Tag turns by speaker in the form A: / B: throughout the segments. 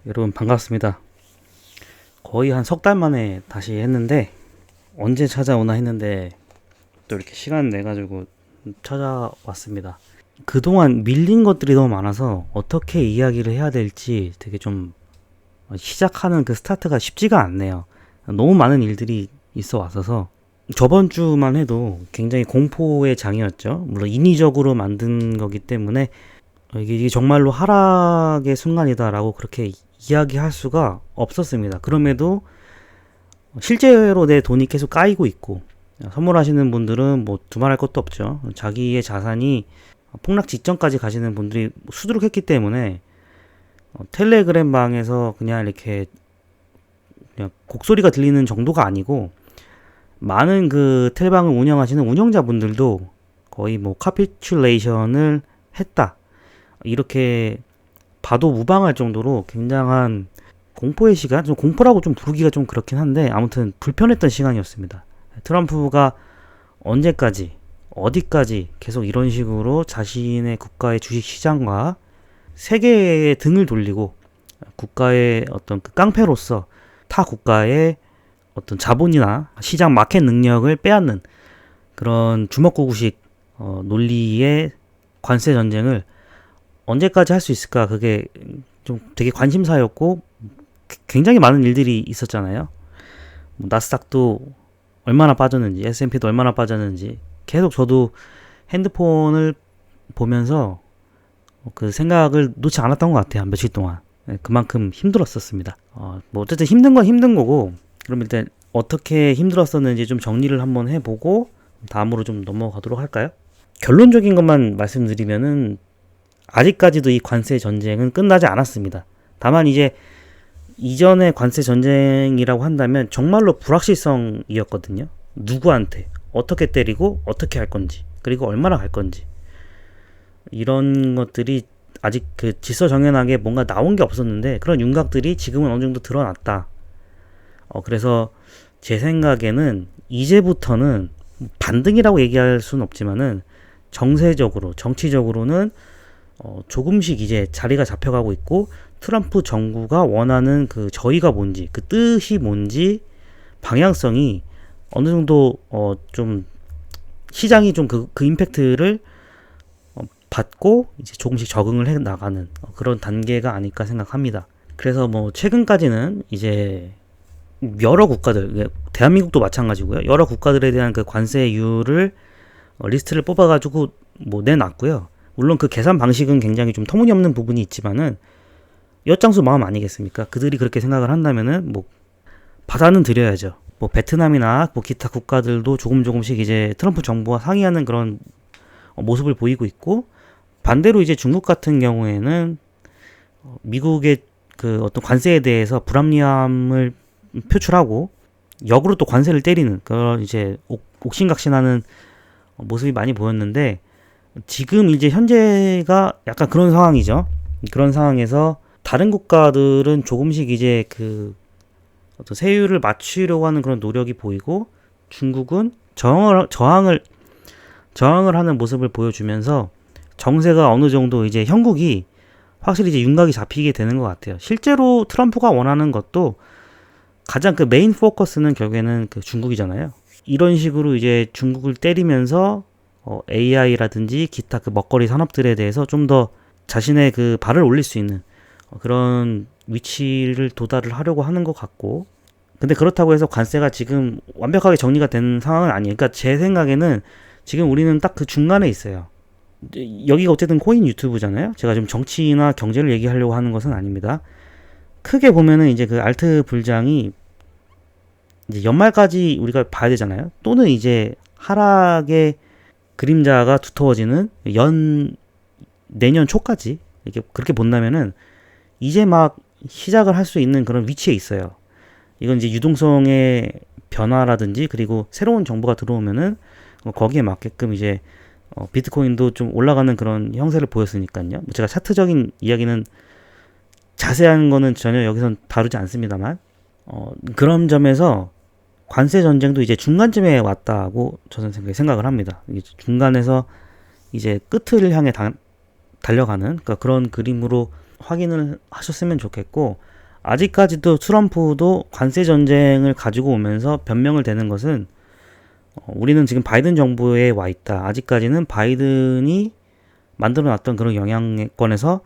A: 여러분 반갑습니다. 거의 한 석 달 만에 다시 했는데 언제 찾아오나 했는데 또 이렇게 시간 내가지고 찾아왔습니다. 그동안 밀린 것들이 너무 많아서 어떻게 이야기를 해야 될지 되게 좀 시작하는 그 스타트가 쉽지가 않네요. 너무 많은 일들이 있어 왔어서 저번 주만 해도 굉장히 공포의 장이었죠. 물론 인위적으로 만든 거기 때문에 이게 정말로 하락의 순간이다라고 그렇게 이야기할 수가 없었습니다. 그럼에도 실제로 내 돈이 계속 까이고 있고 선물하시는 분들은 뭐 두말할 것도 없죠. 자기의 자산이 폭락 직전까지 가시는 분들이 수두룩했기 때문에 텔레그램 방에서 그냥 이렇게 그냥 곡소리가 들리는 정도가 아니고 많은 그 텔방을 운영하시는 운영자분들도 거의 뭐 카피큘레이션을 했다. 이렇게 봐도 무방할 정도로 굉장한 공포의 시간, 좀 공포라고 좀 부르기가 좀 그렇긴 한데 아무튼 불편했던 시간이었습니다. 트럼프가 언제까지 어디까지 계속 이런 식으로 자신의 국가의 주식 시장과 세계의 등을 돌리고 국가의 어떤 그 깡패로서 타 국가의 어떤 자본이나 시장 마켓 능력을 빼앗는 그런 주먹구구식 논리의 관세 전쟁을 언제까지 할 수 있을까? 그게 좀 되게 관심사였고 굉장히 많은 일들이 있었잖아요. 뭐 나스닥도 얼마나 빠졌는지, S&P도 얼마나 빠졌는지 계속 저도 핸드폰을 보면서 그 생각을 놓지 않았던 것 같아요. 며칠 동안. 그만큼 힘들었었습니다. 뭐 어쨌든 힘든 건 힘든 거고 그럼 일단 어떻게 힘들었었는지 좀 정리를 한번 해보고 다음으로 좀 넘어가도록 할까요? 결론적인 것만 말씀드리면은 아직까지도 이 관세 전쟁은 끝나지 않았습니다. 다만 이제 이전의 관세 전쟁이라고 한다면 정말로 불확실성이었거든요. 누구한테 어떻게 때리고 어떻게 할 건지 그리고 얼마나 갈 건지 이런 것들이 아직 그 질서정연하게 뭔가 나온 게 없었는데 그런 윤곽들이 지금은 어느 정도 드러났다. 그래서 제 생각에는 이제부터는 반등이라고 얘기할 수는 없지만은 정세적으로 정치적으로는 조금씩 이제 자리가 잡혀가고 있고 트럼프 정부가 원하는 그 저의가 뭔지 그 뜻이 뭔지 방향성이 어느 정도 좀 시장이 좀 그 임팩트를 받고 이제 조금씩 적응을 해 나가는 그런 단계가 아닐까 생각합니다. 그래서 뭐 최근까지는 이제 여러 국가들 대한민국도 마찬가지고요. 여러 국가들에 대한 그 관세율을 리스트를 뽑아가지고 뭐 내놨고요. 물론 그 계산 방식은 굉장히 좀 터무니없는 부분이 있지만은 엿장수 마음 아니겠습니까? 그들이 그렇게 생각을 한다면은 뭐 받아는 드려야죠. 뭐 베트남이나 뭐 기타 국가들도 조금씩 이제 트럼프 정부와 상의하는 그런 모습을 보이고 있고 반대로 이제 중국 같은 경우에는 미국의 그 어떤 관세에 대해서 불합리함을 표출하고 역으로 또 관세를 때리는 그런 이제 옥신각신하는 모습이 많이 보였는데 지금 이제 현재가 약간 그런 상황이죠. 그런 상황에서 다른 국가들은 조금씩 이제 그 어떤 세율을 맞추려고 하는 그런 노력이 보이고 중국은 저항을 하는 모습을 보여주면서 정세가 어느 정도 이제 형국이 확실히 이제 윤곽이 잡히게 되는 것 같아요. 실제로 트럼프가 원하는 것도 가장 그 메인 포커스는 결국에는 그 중국이잖아요. 이런 식으로 이제 중국을 때리면서 AI라든지 기타 그 먹거리 산업들에 대해서 좀 더 자신의 그 발을 올릴 수 있는 그런 위치를 도달을 하려고 하는 것 같고 근데 그렇다고 해서 관세가 지금 완벽하게 정리가 된 상황은 아니에요. 그러니까 제 생각에는 지금 우리는 딱 그 중간에 있어요. 여기가 어쨌든 코인 유튜브잖아요. 제가 좀 정치나 경제를 얘기하려고 하는 것은 아닙니다. 크게 보면은 이제 그 알트 불장이 이제 연말까지 우리가 봐야 되잖아요. 또는 이제 하락의 그림자가 두터워지는 내년 초까지 이렇게 그렇게 본다면은 이제 막 시작을 할 수 있는 그런 위치에 있어요. 이건 이제 유동성의 변화라든지 그리고 새로운 정보가 들어오면은 거기에 맞게끔 이제 비트코인도 좀 올라가는 그런 형세를 보였으니까요. 뭐 제가 차트적인 이야기는 자세한 거는 전혀 여기선 다루지 않습니다만 그런 점에서 관세 전쟁도 이제 중간쯤에 왔다고 저는 생각을 합니다. 중간에서 이제 끝을 향해 달려가는 그러니까 그런 그림으로 확인을 하셨으면 좋겠고, 아직까지도 트럼프도 관세 전쟁을 가지고 오면서 변명을 대는 것은 우리는 지금 바이든 정부에 와 있다. 아직까지는 바이든이 만들어 놨던 그런 영향권에서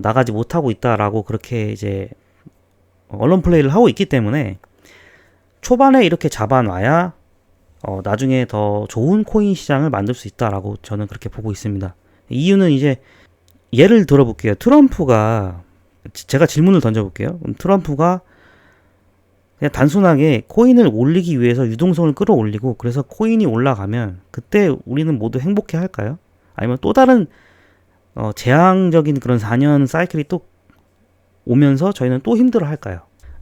A: 나가지 못하고 있다라고 그렇게 이제 언론 플레이를 하고 있기 때문에 초반에 이렇게 잡아놔야 나중에 더 좋은 코인 시장을 만들 수 있다라고 저는 그렇게 보고 있습니다. 이유는 이제 예를 들어볼게요. 트럼프가 제가 질문을 던져볼게요. 트럼프가 그냥 단순하게 코인을 올리기 위해서 유동성을 끌어올리고 그래서 코인이 올라가면 그때 우리는 모두 행복해 할까요? 아니면 또 다른 재앙적인 그런 4년 사이클이 또 오면서 저희는 또 힘들어 할까요?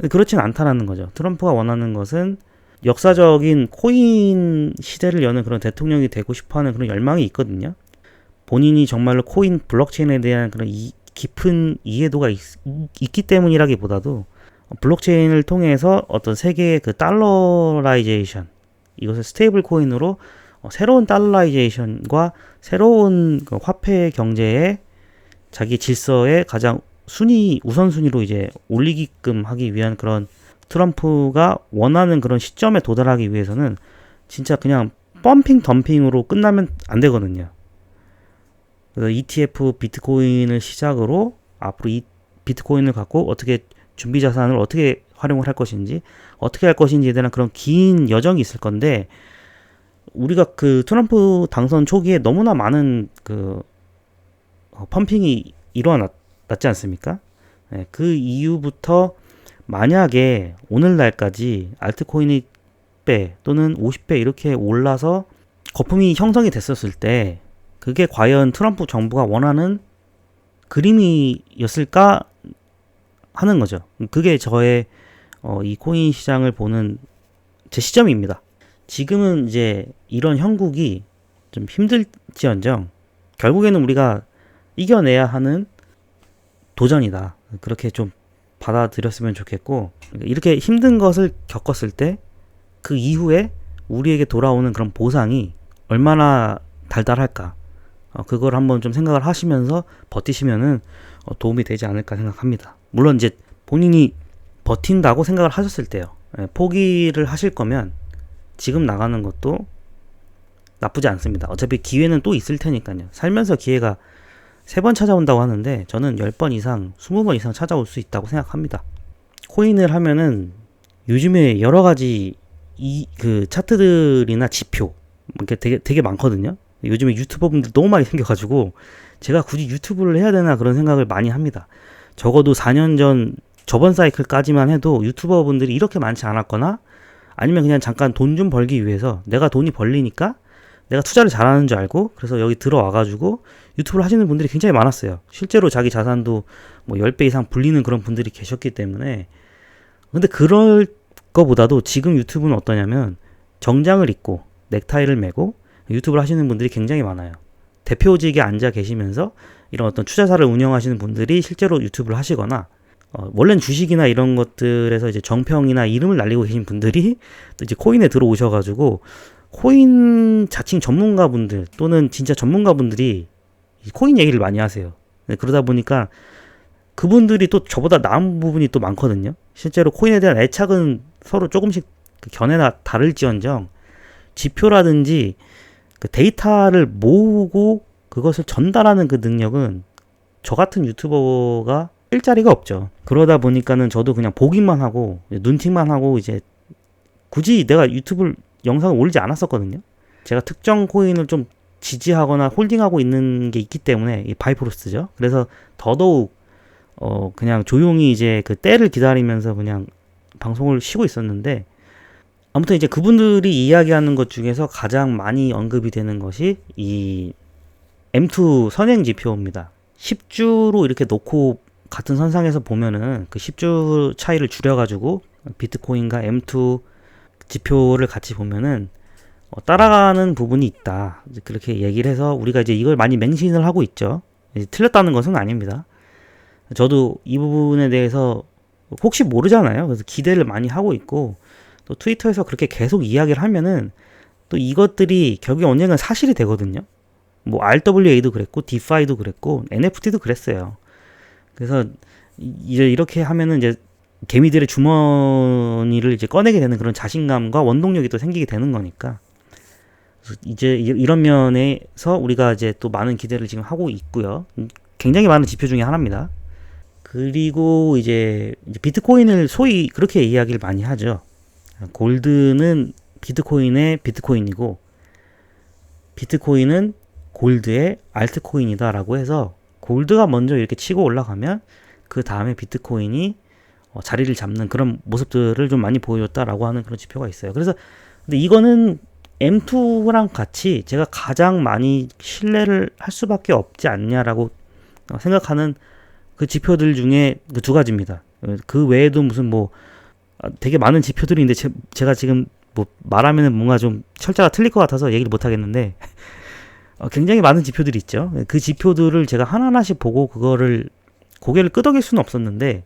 A: 그렇진 않다라는 거죠. 트럼프가 원하는 것은 역사적인 코인 시대를 여는 그런 대통령이 되고 싶어하는 그런 열망이 있거든요. 본인이 정말로 코인 블록체인에 대한 그런 깊은 이해도가 있기 때문이라기보다도 블록체인을 통해서 어떤 세계의 그 달러라이제이션, 이것을 스테이블 코인으로 새로운 달러라이제이션과 새로운 그 화폐 경제의 자기 질서의 가장 우선순위로 이제 올리게끔 하기 위한 그런 트럼프가 원하는 그런 시점에 도달하기 위해서는 진짜 그냥 펌핑 덤핑으로 끝나면 안 되거든요. 그래서 ETF 비트코인을 시작으로 앞으로 이 비트코인을 갖고 어떻게 준비 자산을 어떻게 활용을 할 것인지, 어떻게 할 것인지에 대한 그런 긴 여정이 있을 건데, 우리가 그 트럼프 당선 초기에 너무나 많은 그 펌핑이 일어났지 않습니까? 네, 그 이후부터 만약에 오늘날까지 알트코인이 10배 또는 50배 이렇게 올라서 거품이 형성이 됐었을 때 그게 과연 트럼프 정부가 원하는 그림이었을까 하는 거죠. 그게 저의 이 코인 시장을 보는 제 시점입니다. 지금은 이제 이런 형국이 좀 힘들지언정 결국에는 우리가 이겨내야 하는 도전이다. 그렇게 좀 받아들였으면 좋겠고, 이렇게 힘든 것을 겪었을 때 그 이후에 우리에게 돌아오는 그런 보상이 얼마나 달달할까, 그걸 한번 좀 생각을 하시면서 버티시면은 도움이 되지 않을까 생각합니다. 물론 이제 본인이 버틴다고 생각을 하셨을 때요, 포기를 하실 거면 지금 나가는 것도 나쁘지 않습니다. 어차피 기회는 또 있을 테니까요. 살면서 기회가 3번 찾아온다고 하는데 저는 10번 이상, 20번 이상 찾아올 수 있다고 생각합니다. 코인을 하면은 요즘에 여러 가지 그 차트들이나 지표 이렇게 되게 많거든요. 요즘에 유튜버분들 너무 많이 생겨가지고 제가 굳이 유튜브를 해야 되나 그런 생각을 많이 합니다. 적어도 4년 전 저번 사이클까지만 해도 유튜버분들이 이렇게 많지 않았거나, 아니면 그냥 잠깐 돈 좀 벌기 위해서 내가 돈이 벌리니까 내가 투자를 잘하는 줄 알고 그래서 여기 들어와가지고 유튜브를 하시는 분들이 굉장히 많았어요. 실제로 자기 자산도 뭐 10배 이상 불리는 그런 분들이 계셨기 때문에. 근데 그럴 거보다도 지금 유튜브는 어떠냐면 정장을 입고 넥타이를 메고 유튜브를 하시는 분들이 굉장히 많아요. 대표직에 앉아 계시면서 이런 어떤 투자사를 운영하시는 분들이 실제로 유튜브를 하시거나, 원래는 주식이나 이런 것들에서 이제 정평이나 이름을 날리고 계신 분들이 또 이제 코인에 들어오셔가지고 코인 자칭 전문가분들 또는 진짜 전문가분들이 코인 얘기를 많이 하세요. 그러다 보니까 그분들이 또 저보다 나은 부분이 또 많거든요. 실제로 코인에 대한 애착은 서로 조금씩 견해나 다를지언정 지표라든지 그 데이터를 모으고 그것을 전달하는 그 능력은 저 같은 유튜버가 일자리가 없죠. 그러다 보니까는 저도 그냥 보기만 하고 눈팅만 하고 이제 굳이 내가 유튜브 영상을 올리지 않았었거든요. 제가 특정 코인을 좀 지지하거나 홀딩하고 있는 게 있기 때문에, 이 바이프로스트죠. 그래서 더더욱 그냥 조용히 이제 그 때를 기다리면서 그냥 방송을 쉬고 있었는데, 아무튼 이제 그분들이 이야기하는 것 중에서 가장 많이 언급이 되는 것이 이 M2 선행 지표입니다. 10주로 이렇게 놓고 같은 선상에서 보면은 그 10주 차이를 줄여가지고 비트코인과 M2 지표를 같이 보면은 따라가는 부분이 있다. 그렇게 얘기를 해서 우리가 이제 이걸 많이 맹신을 하고 있죠. 틀렸다는 것은 아닙니다. 저도 이 부분에 대해서 혹시 모르잖아요. 그래서 기대를 많이 하고 있고, 또 트위터에서 그렇게 계속 이야기를 하면은 또 이것들이 결국에 언젠가 사실이 되거든요. 뭐 RWA도 그랬고, 디파이도 그랬고, NFT도 그랬어요. 그래서 이제 이렇게 하면은 이제 개미들의 주머니를 이제 꺼내게 되는 그런 자신감과 원동력이 또 생기게 되는 거니까. 그래서 이제 이런 면에서 우리가 이제 또 많은 기대를 지금 하고 있고요. 굉장히 많은 지표 중에 하나입니다. 그리고 이제 비트코인을 소위 그렇게 이야기를 많이 하죠. 골드는 비트코인의 비트코인이고 비트코인은 골드의 알트코인이다라고 해서 골드가 먼저 이렇게 치고 올라가면 그 다음에 비트코인이 자리를 잡는 그런 모습들을 좀 많이 보여줬다라고 하는 그런 지표가 있어요. 그래서 근데 이거는 M2랑 같이 제가 가장 많이 신뢰를 할 수밖에 없지 않냐라고 생각하는 그 지표들 중에 그 두 가지입니다. 그 외에도 무슨 뭐 되게 많은 지표들이 있는데 제가 지금 뭐 말하면 뭔가 좀 철자가 틀릴 것 같아서 얘기를 못 하겠는데 굉장히 많은 지표들이 있죠. 그 지표들을 제가 하나하나씩 보고 그거를 고개를 끄덕일 수는 없었는데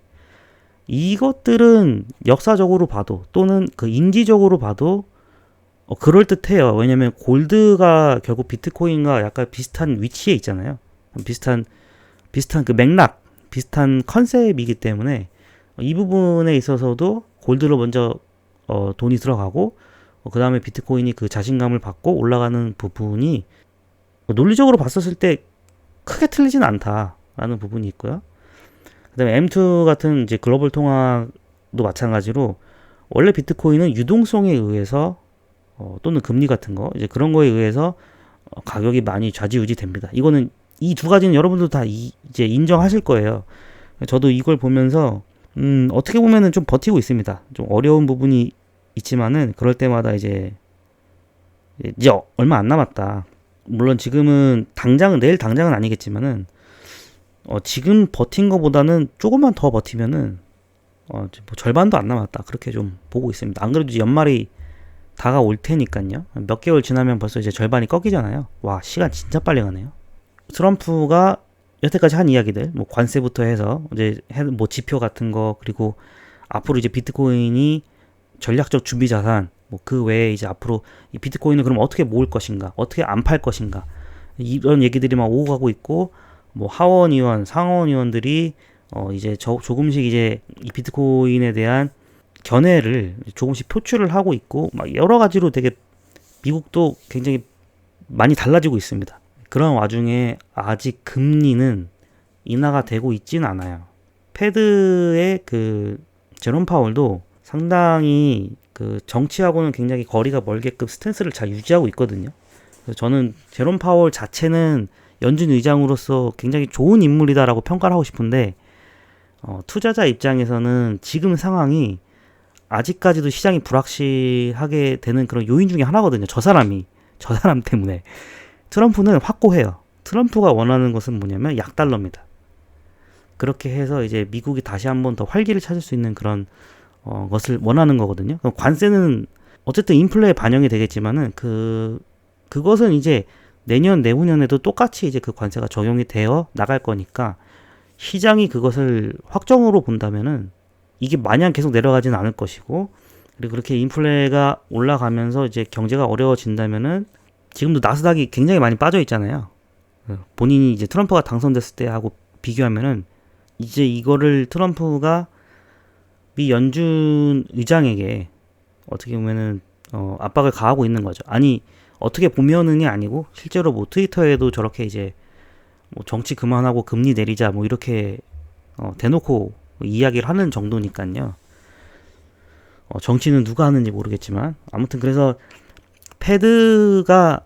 A: 이것들은 역사적으로 봐도 또는 그 인지적으로 봐도 그럴듯해요. 왜냐면 골드가 결국 비트코인과 약간 비슷한 위치에 있잖아요. 비슷한 그 맥락, 비슷한 컨셉이기 때문에 이 부분에 있어서도 골드로 먼저 돈이 들어가고 그 다음에 비트코인이 그 자신감을 받고 올라가는 부분이 논리적으로 봤었을 때 크게 틀리진 않다라는 부분이 있고요. 그다음에 M2 같은 이제 글로벌 통화도 마찬가지로 원래 비트코인은 유동성에 의해서 또는 금리 같은 거 이제 그런 거에 의해서 가격이 많이 좌지우지 됩니다. 이거는 이 두 가지는 여러분도 다 이제 인정하실 거예요. 저도 이걸 보면서 어떻게 보면은 좀 버티고 있습니다. 좀 어려운 부분이 있지만은 그럴 때마다 이제 얼마 안 남았다. 물론 지금은 내일 당장은 아니겠지만은 지금 버틴 거보다는 조금만 더 버티면은 뭐 절반도 안 남았다. 그렇게 좀 보고 있습니다. 안 그래도 연말이 다가올 테니까요. 몇 개월 지나면 벌써 이제 절반이 꺾이잖아요. 와, 시간 진짜 빨리 가네요. 트럼프가 여태까지 한 이야기들, 뭐 관세부터 해서 이제 뭐 지표 같은 거 그리고 앞으로 이제 비트코인이 전략적 준비 자산, 뭐 그 외에 이제 앞으로 이 비트코인을 그럼 어떻게 모을 것인가, 어떻게 안 팔 것인가 이런 얘기들이 막 오고 가고 있고 뭐 하원 의원, 상원 의원들이 이제 조금씩 이제 이 비트코인에 대한 견해를 조금씩 표출을 하고 있고 막 여러 가지로 되게 미국도 굉장히 많이 달라지고 있습니다. 그런 와중에 아직 금리는 인하가 되고 있진 않아요. 패드의 그 제롬 파월도 상당히 그 정치하고는 굉장히 거리가 멀게끔 스탠스를 잘 유지하고 있거든요. 그래서 저는 제롬 파월 자체는 연준 의장으로서 굉장히 좋은 인물이다라고 평가를 하고 싶은데 투자자 입장에서는 지금 상황이 아직까지도 시장이 불확실하게 되는 그런 요인 중에 하나거든요. 저 사람 때문에. 트럼프는 확고해요. 트럼프가 원하는 것은 뭐냐면 약달러입니다. 그렇게 해서 이제 미국이 다시 한번 더 활기를 찾을 수 있는 그런 것을 원하는 거거든요. 그럼 관세는 어쨌든 인플레에 반영이 되겠지만은 그것은 이제 내년 내후년에도 똑같이 이제 그 관세가 적용이 되어 나갈 거니까 시장이 그것을 확정으로 본다면은 이게 마냥 계속 내려가지는 않을 것이고 그리고 그렇게 인플레가 올라가면서 이제 경제가 어려워진다면은 지금도 나스닥이 굉장히 많이 빠져 있잖아요. 본인이 이제 트럼프가 당선됐을 때 하고 비교하면은 이제 이거를 트럼프가 미 연준 의장에게 어떻게 보면은 압박을 가하고 있는 거죠. 아니 어떻게 보면은이 아니고 실제로 뭐 트위터에도 저렇게 이제 뭐 정치 그만하고 금리 내리자 뭐 이렇게 대놓고 이야기를 하는 정도니까요. 정치는 누가 하는지 모르겠지만 아무튼 그래서 패드가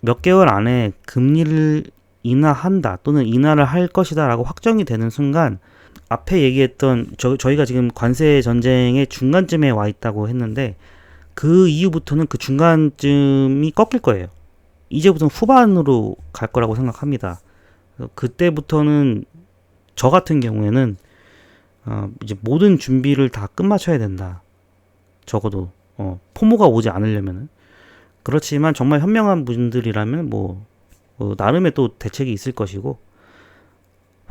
A: 몇 개월 안에 금리를 인하한다 또는 인하를 할 것이다 라고 확정이 되는 순간 앞에 얘기했던 저희가 지금 관세 전쟁의 중간쯤에 와 있다고 했는데 그 이후부터는 그 중간쯤이 꺾일 거예요. 이제부터는 후반으로 갈 거라고 생각합니다. 그때부터는 저 같은 경우에는 이제 모든 준비를 다 끝마쳐야 된다. 적어도 포모가 오지 않으려면은. 그렇지만 정말 현명한 분들이라면 뭐 나름의 또 대책이 있을 것이고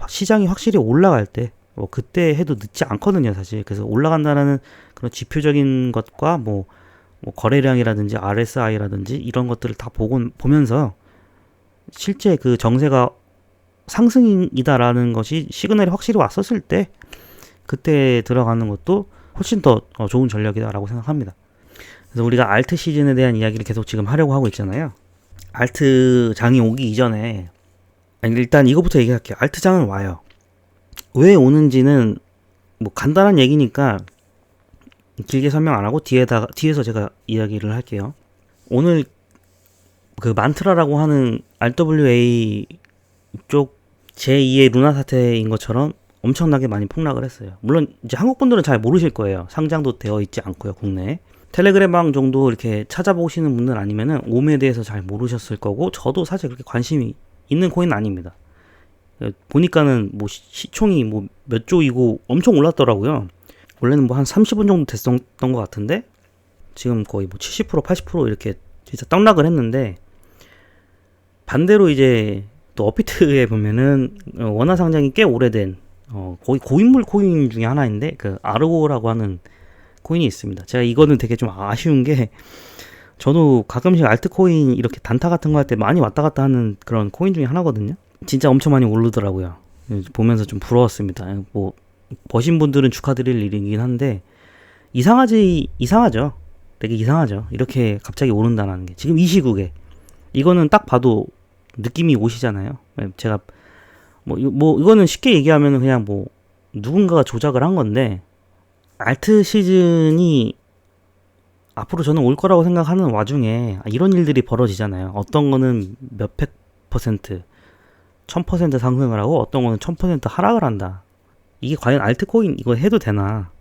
A: 시장이 확실히 올라갈 때 그때 해도 늦지 않거든요, 사실. 그래서 올라간다는 그런 지표적인 것과 뭐 거래량이라든지 RSI라든지 이런 것들을 다 보면서 실제 그 정세가 상승이다라는 것이 시그널이 확실히 왔었을 때 그때 들어가는 것도 훨씬 더 좋은 전략이다라고 생각합니다. 그래서 우리가 알트 시즌에 대한 이야기를 계속 지금 하려고 하고 있잖아요. 알트 장이 오기 이전에 일단 이거부터 얘기할게요. 알트 장은 와요. 왜 오는지는 뭐 간단한 얘기니까 길게 설명 안 하고 뒤에서 제가 이야기를 할게요. 오늘 그 만트라라고 하는 RWA 쪽 제2의 루나 사태인 것처럼 엄청나게 많이 폭락을 했어요. 물론 이제 한국 분들은 잘 모르실 거예요. 상장도 되어 있지 않고요, 국내에. 텔레그램방 정도 이렇게 찾아보시는 분들 아니면은 옴에 대해서 잘 모르셨을 거고, 저도 사실 그렇게 관심이 있는 코인은 아닙니다. 보니까는 뭐 시총이 뭐 몇 조이고 엄청 올랐더라고요. 원래는 뭐 한 30원 정도 됐었던 것 같은데 지금 거의 뭐 70% 80% 이렇게 진짜 떡락을 했는데, 반대로 이제 또 업비트에 보면은 원화 상장이 꽤 오래된 거의 고인물 코인 중에 하나인데 그 아르고라고 하는 코인이 있습니다. 제가 이거는 되게 좀 아쉬운 게, 저도 가끔씩 알트코인 이렇게 단타 같은 거 할 때 많이 왔다 갔다 하는 그런 코인 중에 하나거든요. 진짜 엄청 많이 오르더라고요. 보면서 좀 부러웠습니다. 뭐 버신 분들은 축하드릴 일이긴 한데 이상하죠. 되게 이상하죠. 이렇게 갑자기 오른다는 게 지금 이 시국에. 이거는 딱 봐도 느낌이 오시잖아요. 제가 뭐 이거는 쉽게 얘기하면 그냥 뭐 누군가가 조작을 한 건데, 알트 시즌이 앞으로 저는 올 거라고 생각하는 와중에 이런 일들이 벌어지잖아요. 어떤 거는 몇백 퍼센트 1000% 상승을 하고 어떤 거는 1000% 하락을 한다. 이게 과연 알트코인 이거 해도 되나?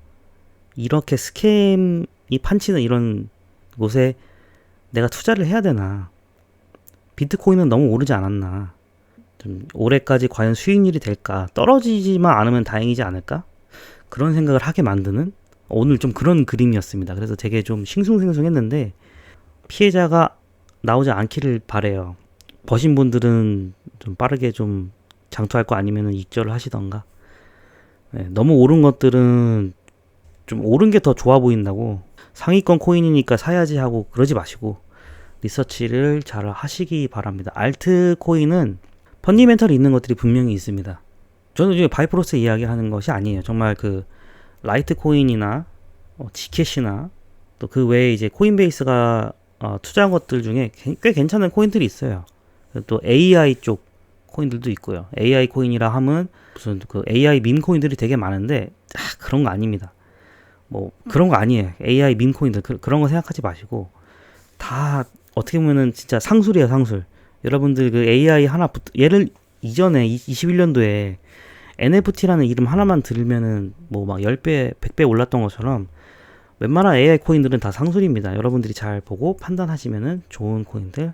A: 이렇게 스캠이 판치는 이런 곳에 내가 투자를 해야 되나? 비트코인은 너무 오르지 않았나? 좀 올해까지 과연 수익률이 될까? 떨어지지만 않으면 다행이지 않을까? 그런 생각을 하게 만드는 오늘 좀 그런 그림이었습니다. 그래서 되게 좀 싱숭생숭했는데 피해자가 나오지 않기를 바래요. 버신 분들은 좀 빠르게 좀 장투할 거 아니면 익절을 하시던가. 네, 너무 오른 것들은 좀 오른 게 더 좋아 보인다고 상위권 코인이니까 사야지 하고 그러지 마시고 리서치를 잘 하시기 바랍니다. 알트 코인은 펀디멘털이 있는 것들이 분명히 있습니다. 저는 지금 바이프로스 이야기하는 것이 아니에요. 정말 그 라이트 코인이나 지캐시나 또 그 외에 이제 코인베이스가 투자한 것들 중에 꽤 괜찮은 코인들이 있어요. 또 AI 쪽 코인들도 있고요. AI 코인이라 하면 무슨 그 AI 밈 코인들이 되게 많은데 그런 거 아닙니다. 뭐 그런 거 아니에요. AI 밈 코인들 그런 거 생각하지 마시고 다 어떻게 보면은 진짜 상술이에요, 상술. 여러분들 그 AI 하나 예를 이전에 21년도에 NFT라는 이름 하나만 들으면은 뭐 막 10배, 100배 올랐던 것처럼 웬만한 AI 코인들은 다 상술입니다. 여러분들이 잘 보고 판단하시면은 좋은 코인들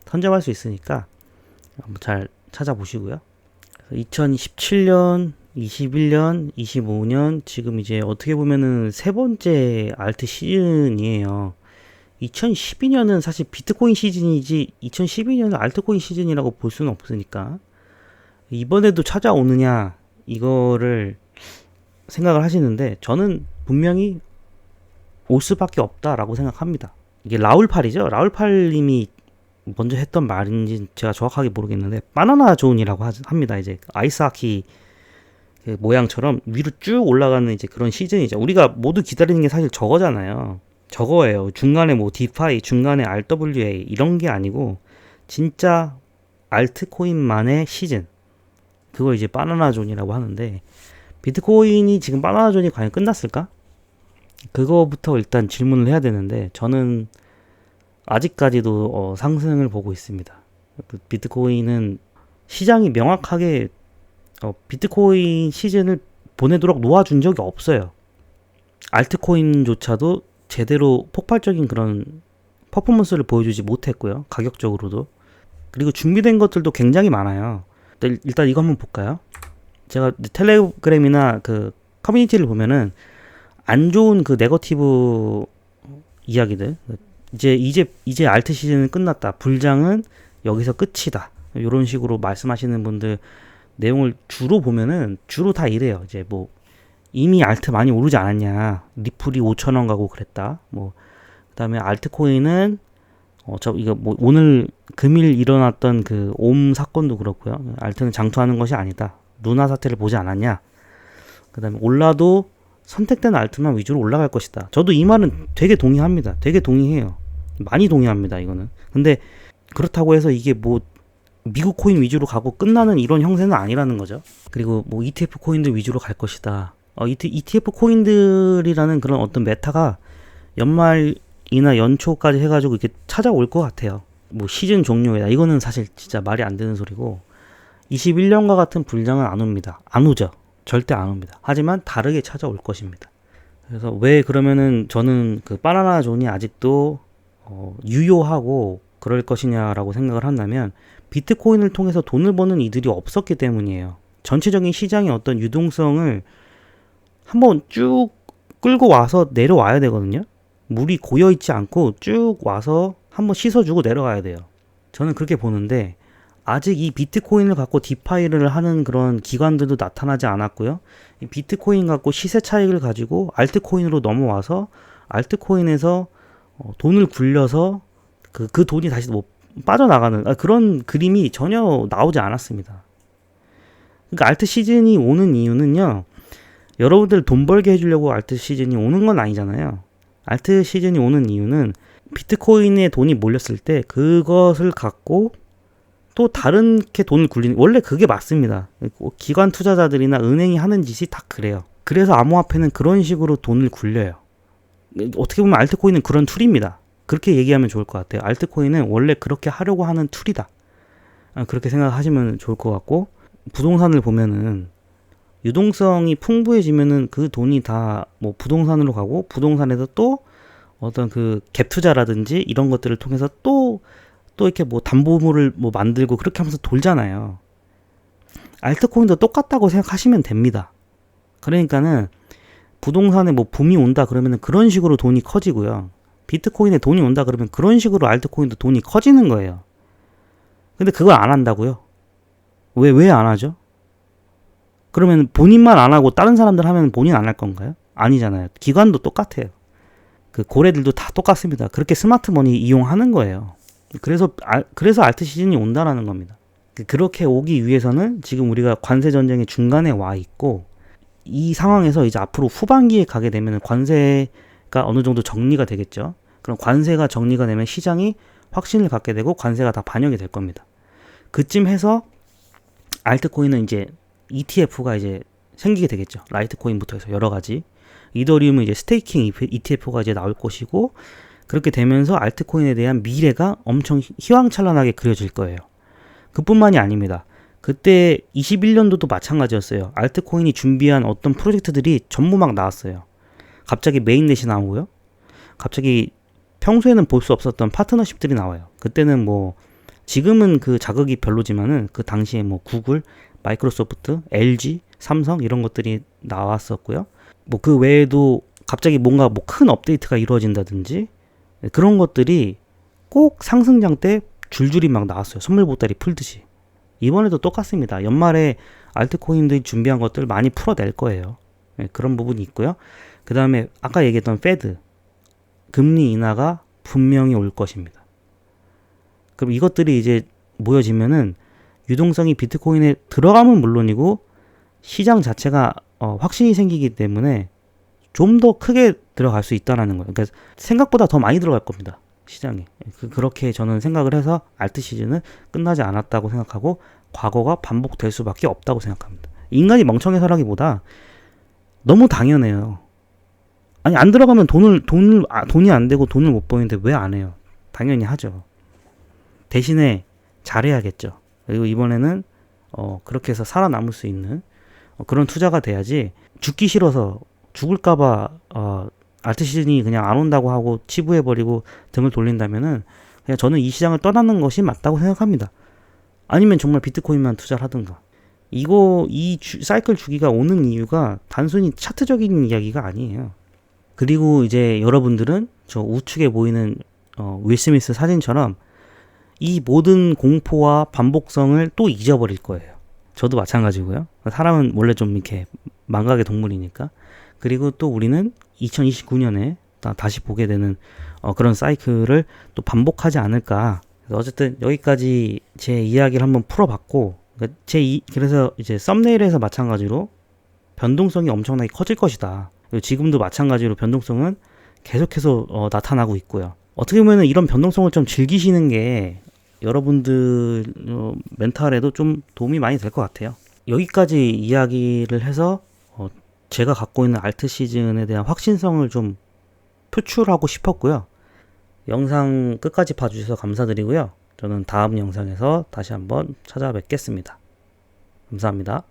A: 선점할 수 있으니까 한번 잘 찾아보시고요. 2017년, 21년, 25년 지금 이제 어떻게 보면은 세 번째 알트 시즌이에요. 2012년은 사실 비트코인 시즌이지 2012년은 알트코인 시즌이라고 볼 수는 없으니까 이번에도 찾아오느냐 이거를 생각을 하시는데, 저는 분명히 올 수밖에 없다라고 생각합니다. 이게 라울팔이죠. 라울팔님이 먼저 했던 말인지 제가 정확하게 모르겠는데 바나나 존이라고 합니다. 이제 아이스하키 모양처럼 위로 쭉 올라가는 이제 그런 시즌이죠. 우리가 모두 기다리는 게 사실 저거잖아요. 저거예요. 중간에 뭐 디파이, 중간에 RWA 이런 게 아니고 진짜 알트코인만의 시즌. 그걸 이제 바나나 존이라고 하는데, 비트코인이 지금 바나나 존이 과연 끝났을까? 그거부터 일단 질문을 해야 되는데, 저는 아직까지도 상승을 보고 있습니다. 비트코인은 시장이 명확하게 비트코인 시즌을 보내도록 놓아준 적이 없어요. 알트코인조차도 제대로 폭발적인 그런 퍼포먼스를 보여주지 못했고요. 가격적으로도. 그리고 준비된 것들도 굉장히 많아요. 일단 이거 한번 볼까요? 제가 텔레그램이나 그 커뮤니티를 보면은 안 좋은 그 네거티브 이야기들, 이제 알트 시즌은 끝났다, 불장은 여기서 끝이다, 이런 식으로 말씀하시는 분들 내용을 주로 보면은 주로 다 이래요. 이제 뭐 이미 알트 많이 오르지 않았냐, 리플이 5,000원 가고 그랬다, 뭐 그다음에 알트코인은 이거 뭐 오늘 금일 일어났던 그 옴 사건도 그렇고요. 알트는 장투하는 것이 아니다. 루나 사태를 보지 않았냐. 그 다음에 올라도 선택된 알트만 위주로 올라갈 것이다. 저도 이 말은 되게 동의합니다. 되게 동의해요. 많이 동의합니다. 이거는. 근데 그렇다고 해서 이게 뭐 미국 코인 위주로 가고 끝나는 이런 형세는 아니라는 거죠. 그리고 뭐 ETF 코인들 위주로 갈 것이다. ETF 코인들이라는 그런 어떤 메타가 연말이나 연초까지 해가지고 이렇게 찾아올 것 같아요. 뭐 시즌 종료에다. 이거는 사실 진짜 말이 안 되는 소리고 21년과 같은 불장은 안 옵니다. 안 오죠. 절대 안 옵니다. 하지만 다르게 찾아올 것입니다. 그래서 왜 그러면은 저는 그 바나나 존이 아직도 유효하고 그럴 것이냐라고 생각을 한다면 비트코인을 통해서 돈을 버는 이들이 없었기 때문이에요. 전체적인 시장의 어떤 유동성을 한번 쭉 끌고 와서 내려와야 되거든요. 물이 고여있지 않고 쭉 와서 한번 씻어주고 내려가야 돼요. 저는 그렇게 보는데 아직 이 비트코인을 갖고 디파이를 하는 그런 기관들도 나타나지 않았고요. 이 비트코인 갖고 시세 차익을 가지고 알트코인으로 넘어와서 알트코인에서 돈을 굴려서 그 돈이 다시 뭐 빠져나가는 그런 그림이 전혀 나오지 않았습니다. 그러니까 알트 시즌이 오는 이유는요. 여러분들 돈 벌게 해주려고 알트 시즌이 오는 건 아니잖아요. 알트 시즌이 오는 이유는 비트코인에 돈이 몰렸을 때 그것을 갖고 또 다른 게 돈을 굴리는, 원래 그게 맞습니다. 기관 투자자들이나 은행이 하는 짓이 다 그래요. 그래서 암호화폐는 그런 식으로 돈을 굴려요. 어떻게 보면 알트코인은 그런 툴입니다. 그렇게 얘기하면 좋을 것 같아요. 알트코인은 원래 그렇게 하려고 하는 툴이다. 그렇게 생각하시면 좋을 것 같고, 부동산을 보면은 유동성이 풍부해지면은 그 돈이 다 뭐 부동산으로 가고, 부동산에서 또 어떤 그 갭 투자라든지 이런 것들을 통해서 또 이렇게 뭐 담보물을 뭐 만들고 그렇게 하면서 돌잖아요. 알트코인도 똑같다고 생각하시면 됩니다. 그러니까는 부동산에 뭐 붐이 온다 그러면은 그런 식으로 돈이 커지고요. 비트코인에 돈이 온다 그러면 그런 식으로 알트코인도 돈이 커지는 거예요. 근데 그걸 안 한다고요? 왜 안 하죠? 그러면 본인만 안 하고 다른 사람들 하면 본인 안 할 건가요? 아니잖아요. 기관도 똑같아요. 그 고래들도 다 똑같습니다. 그렇게 스마트머니 이용하는 거예요. 그래서 알트 시즌이 온다라는 겁니다. 그렇게 오기 위해서는 지금 우리가 관세 전쟁의 중간에 와 있고, 이 상황에서 이제 앞으로 후반기에 가게 되면 관세가 어느 정도 정리가 되겠죠. 그럼 관세가 정리가 되면 시장이 확신을 갖게 되고 관세가 다 반영이 될 겁니다. 그쯤 해서 알트코인은 이제 ETF가 이제 생기게 되겠죠. 라이트코인부터 해서 여러 가지. 이더리움은 이제 스테이킹 ETF가 이제 나올 것이고, 그렇게 되면서 알트코인에 대한 미래가 엄청 희망찬란하게 그려질 거예요. 그뿐만이 아닙니다. 그때 21년도도 마찬가지였어요. 알트코인이 준비한 어떤 프로젝트들이 전부 막 나왔어요. 갑자기 메인넷이 나오고요. 갑자기 평소에는 볼 수 없었던 파트너십들이 나와요. 그때는 뭐 지금은 그 자극이 별로지만은 그 당시에 뭐 구글, 마이크로소프트, LG, 삼성 이런 것들이 나왔었고요. 뭐 그 외에도 갑자기 뭔가 뭐 큰 업데이트가 이루어진다든지 그런 것들이 꼭 상승장 때 줄줄이 막 나왔어요. 선물 보따리 풀듯이. 이번에도 똑같습니다. 연말에 알트코인들이 준비한 것들 많이 풀어낼 거예요. 그런 부분이 있고요. 그 다음에 아까 얘기했던 페드 금리 인하가 분명히 올 것입니다. 그럼 이것들이 이제 모여지면은 유동성이 비트코인에 들어가면 물론이고 시장 자체가 확신이 생기기 때문에 좀 더 크게 들어갈 수 있다는 거예요. 그러니까 생각보다 더 많이 들어갈 겁니다. 시장에. 그렇게 저는 생각을 해서 알트 시즌은 끝나지 않았다고 생각하고 과거가 반복될 수밖에 없다고 생각합니다. 인간이 멍청해서라기보다 너무 당연해요. 아니 안 들어가면 돈이 안 되고 돈을 못 버는데 왜 안 해요? 당연히 하죠. 대신에 잘해야겠죠. 그리고 이번에는 그렇게 해서 살아남을 수 있는 그런 투자가 돼야지, 죽기 싫어서 죽을까봐 알트 시즌이 그냥 안 온다고 하고 치부해버리고 등을 돌린다면은 그냥 저는 이 시장을 떠나는 것이 맞다고 생각합니다. 아니면 정말 비트코인만 투자를 하든가. 이 사이클 주기가 오는 이유가 단순히 차트적인 이야기가 아니에요. 그리고 이제 여러분들은 저 우측에 보이는 윌 스미스 사진처럼 이 모든 공포와 반복성을 또 잊어버릴 거예요. 저도 마찬가지고요. 사람은 원래 좀 이렇게 망각의 동물이니까. 그리고 또 우리는 2029년에 다시 보게 되는 그런 사이클을 또 반복하지 않을까. 그래서 어쨌든 여기까지 제 이야기를 한번 풀어봤고, 그러니까 그래서 이제 썸네일에서 마찬가지로 변동성이 엄청나게 커질 것이다. 그리고 지금도 마찬가지로 변동성은 계속해서 나타나고 있고요. 어떻게 보면 이런 변동성을 좀 즐기시는 게 여러분들 멘탈에도 좀 도움이 많이 될 것 같아요. 여기까지 이야기를 해서 제가 갖고 있는 알트 시즌에 대한 확신성을 좀 표출하고 싶었고요. 영상 끝까지 봐주셔서 감사드리고요. 저는 다음 영상에서 다시 한번 찾아뵙겠습니다. 감사합니다.